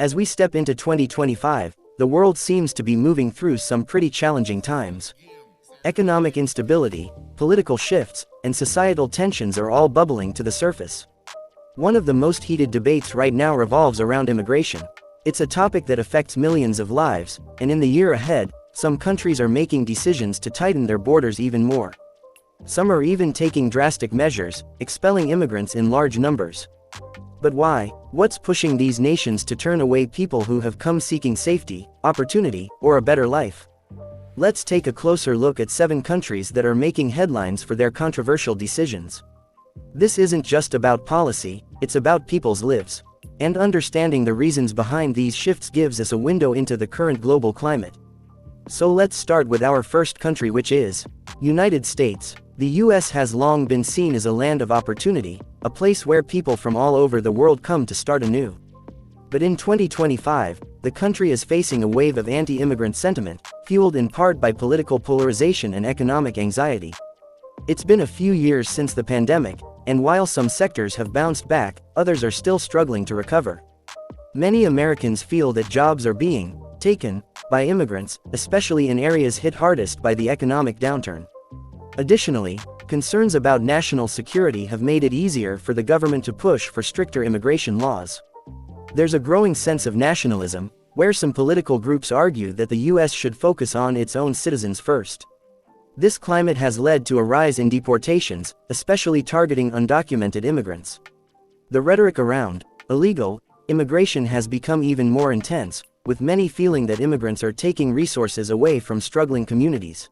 As we step into 2025, the world seems to be moving through some pretty challenging times. Economic instability, political shifts, and societal tensions are all bubbling to the surface. One of the most heated debates right now revolves around immigration. It's a topic that affects millions of lives, and in the year ahead, some countries are making decisions to tighten their borders even more. Some are even taking drastic measures, expelling immigrants in large numbers. But why? What's pushing these nations to turn away people who have come seeking safety, opportunity, or a better life? Let's take a closer look at 7 countries that are making headlines for their controversial decisions. This isn't just about policy, it's about people's lives. And understanding the reasons behind these shifts gives us a window into the current global climate. So let's start with our first country, which is United States. The US has long been seen as a land of opportunity, a place where people from all over the world come to start anew. But in 2025, the country is facing a wave of anti-immigrant sentiment, fueled in part by political polarization and economic anxiety. It's been a few years since the pandemic, and while some sectors have bounced back, others are still struggling to recover. Many Americans feel that jobs are being taken by immigrants, especially in areas hit hardest by the economic downturn. Additionally, concerns about national security have made it easier for the government to push for stricter immigration laws. There's a growing sense of nationalism, where some political groups argue that the US should focus on its own citizens first. This climate has led to a rise in deportations, especially targeting undocumented immigrants. The rhetoric around illegal immigration has become even more intense, with many feeling that immigrants are taking resources away from struggling communities.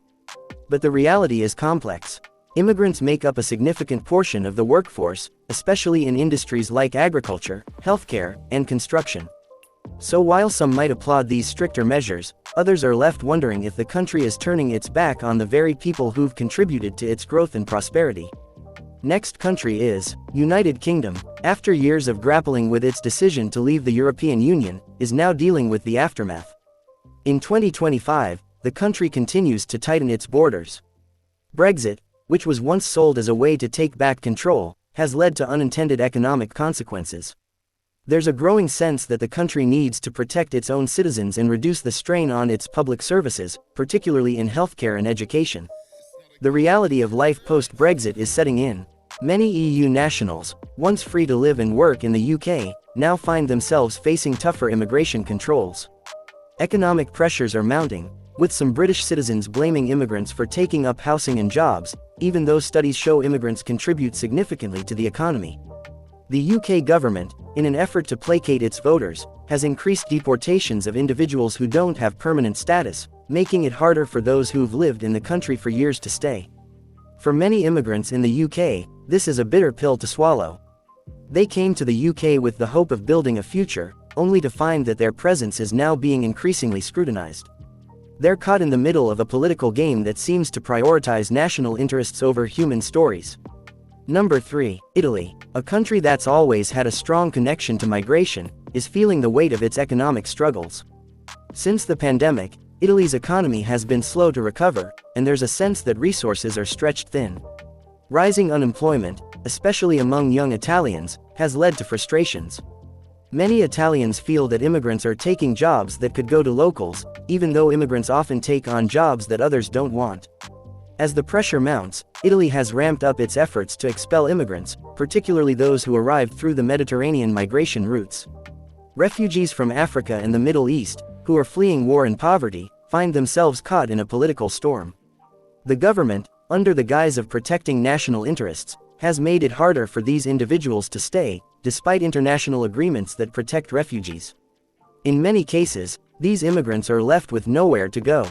But the reality is complex. Immigrants make up a significant portion of the workforce, especially in industries like agriculture, healthcare, and construction. So while some might applaud these stricter measures, others are left wondering if the country is turning its back on the very people who've contributed to its growth and prosperity. Next country is United Kingdom. After years of grappling with its decision to leave the European Union, is now dealing with the aftermath. In 2025, the country continues to tighten its borders. Brexit, which was once sold as a way to take back control, has led to unintended economic consequences. There's a growing sense that the country needs to protect its own citizens and reduce the strain on its public services, particularly in healthcare and education. The reality of life post-Brexit is setting in. Many EU nationals, once free to live and work in the UK, now find themselves facing tougher immigration controls. Economic pressures are mounting, with some British citizens blaming immigrants for taking up housing and jobs, even though studies show immigrants contribute significantly to the economy. The UK government, in an effort to placate its voters, has increased deportations of individuals who don't have permanent status, making it harder for those who've lived in the country for years to stay. For many immigrants in the UK, this is a bitter pill to swallow. They came to the UK with the hope of building a future, only to find that their presence is now being increasingly scrutinized. They're caught in the middle of a political game that seems to prioritize national interests over human stories. Number 3, Italy. A country that's always had a strong connection to migration, is feeling the weight of its economic struggles. Since the pandemic, Italy's economy has been slow to recover, and there's a sense that resources are stretched thin. Rising unemployment, especially among young Italians, has led to frustrations. Many Italians feel that immigrants are taking jobs that could go to locals, even though immigrants often take on jobs that others don't want. As the pressure mounts, Italy has ramped up its efforts to expel immigrants, particularly those who arrived through the Mediterranean migration routes. Refugees from Africa and the Middle East, who are fleeing war and poverty, find themselves caught in a political storm. The government, under the guise of protecting national interests, has made it harder for these individuals to stay, despite international agreements that protect refugees. In many cases, these immigrants are left with nowhere to go.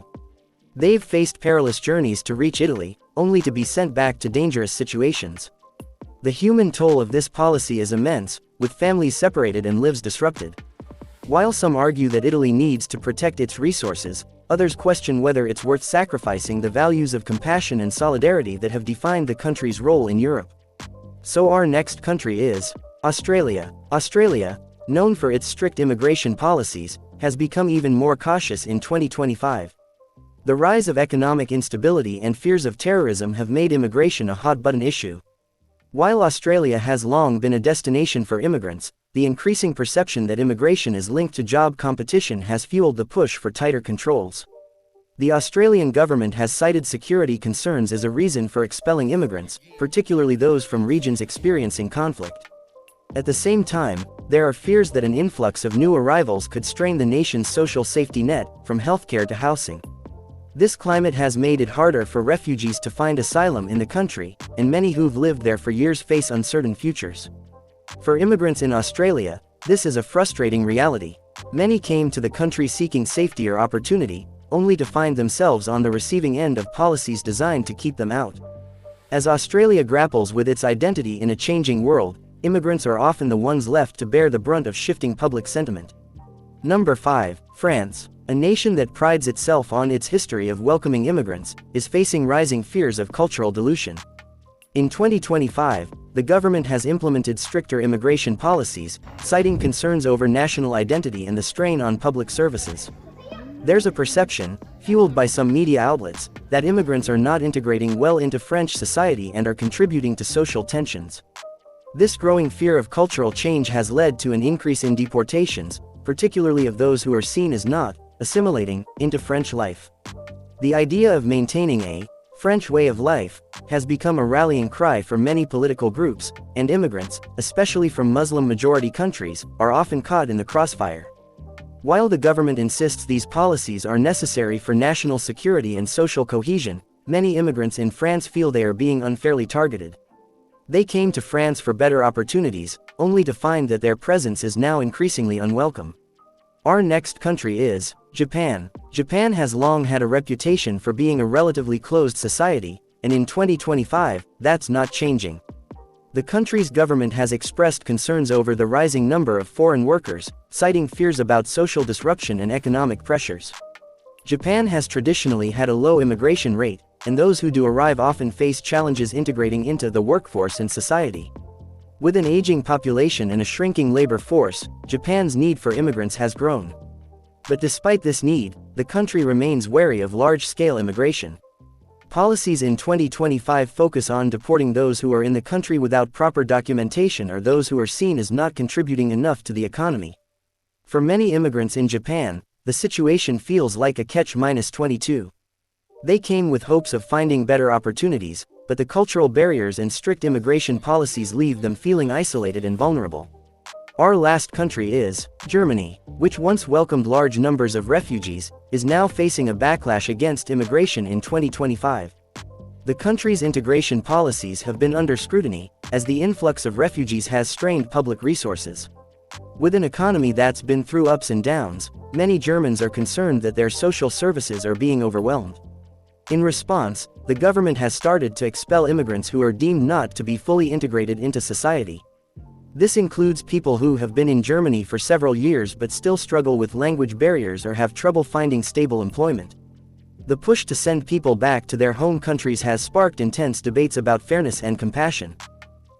They've faced perilous journeys to reach Italy, only to be sent back to dangerous situations. The human toll of this policy is immense, with families separated and lives disrupted. While some argue that Italy needs to protect its resources, others question whether it's worth sacrificing the values of compassion and solidarity that have defined the country's role in Europe. So our next country is Australia. Australia, known for its strict immigration policies, has become even more cautious in 2025. The rise of economic instability and fears of terrorism have made immigration a hot-button issue. While Australia has long been a destination for immigrants, the increasing perception that immigration is linked to job competition has fueled the push for tighter controls. The Australian government has cited security concerns as a reason for expelling immigrants, particularly those from regions experiencing conflict. At the same time, there are fears that an influx of new arrivals could strain the nation's social safety net, from healthcare to housing. This climate has made it harder for refugees to find asylum in the country, and many who've lived there for years face uncertain futures. For immigrants in Australia, this is a frustrating reality. Many came to the country seeking safety or opportunity, only to find themselves on the receiving end of policies designed to keep them out. As Australia grapples with its identity in a changing world, immigrants are often the ones left to bear the brunt of shifting public sentiment. Number 5. France. A nation that prides itself on its history of welcoming immigrants, is facing rising fears of cultural dilution. In 2025, the government has implemented stricter immigration policies, citing concerns over national identity and the strain on public services. There's a perception, fueled by some media outlets, that immigrants are not integrating well into French society and are contributing to social tensions. This growing fear of cultural change has led to an increase in deportations, particularly of those who are seen as not assimilating into French life. The idea of maintaining a French way of life has become a rallying cry for many political groups, and immigrants, especially from Muslim-majority countries, are often caught in the crossfire. While the government insists these policies are necessary for national security and social cohesion, many immigrants in France feel they are being unfairly targeted. They came to France for better opportunities, only to find that their presence is now increasingly unwelcome. Our next country is Japan. Japan has long had a reputation for being a relatively closed society, and in 2025, that's not changing. The country's government has expressed concerns over the rising number of foreign workers, citing fears about social disruption and economic pressures. Japan has traditionally had a low immigration rate, and those who do arrive often face challenges integrating into the workforce and society. With an aging population and a shrinking labor force, Japan's need for immigrants has grown. But despite this need, the country remains wary of large-scale immigration. Policies in 2025 focus on deporting those who are in the country without proper documentation or those who are seen as not contributing enough to the economy. For many immigrants in Japan, the situation feels like a catch-22. They came with hopes of finding better opportunities, but the cultural barriers and strict immigration policies leave them feeling isolated and vulnerable. Our last country is Germany, which once welcomed large numbers of refugees, is now facing a backlash against immigration in 2025. The country's integration policies have been under scrutiny, as the influx of refugees has strained public resources. With an economy that's been through ups and downs, many Germans are concerned that their social services are being overwhelmed. In response, the government has started to expel immigrants who are deemed not to be fully integrated into society. This includes people who have been in Germany for several years but still struggle with language barriers or have trouble finding stable employment. The push to send people back to their home countries has sparked intense debates about fairness and compassion.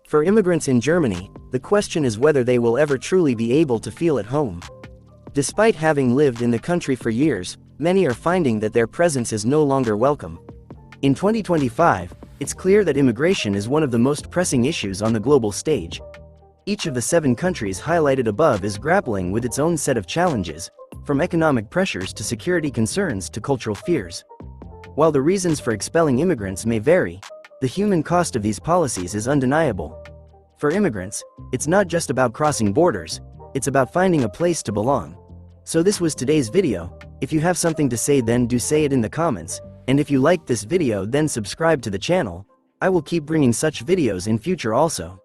For immigrants in Germany, the question is whether they will ever truly be able to feel at home. Despite having lived in the country for years, many are finding that their presence is no longer welcome. In 2025, it's clear that immigration is one of the most pressing issues on the global stage. Each of the 7 countries highlighted above is grappling with its own set of challenges, from economic pressures to security concerns to cultural fears. While the reasons for expelling immigrants may vary, the human cost of these policies is undeniable. For immigrants, it's not just about crossing borders, it's about finding a place to belong. So this was today's video. If you have something to say, then do say it in the comments, and if you liked this video, then subscribe to the channel. I will keep bringing such videos in future also.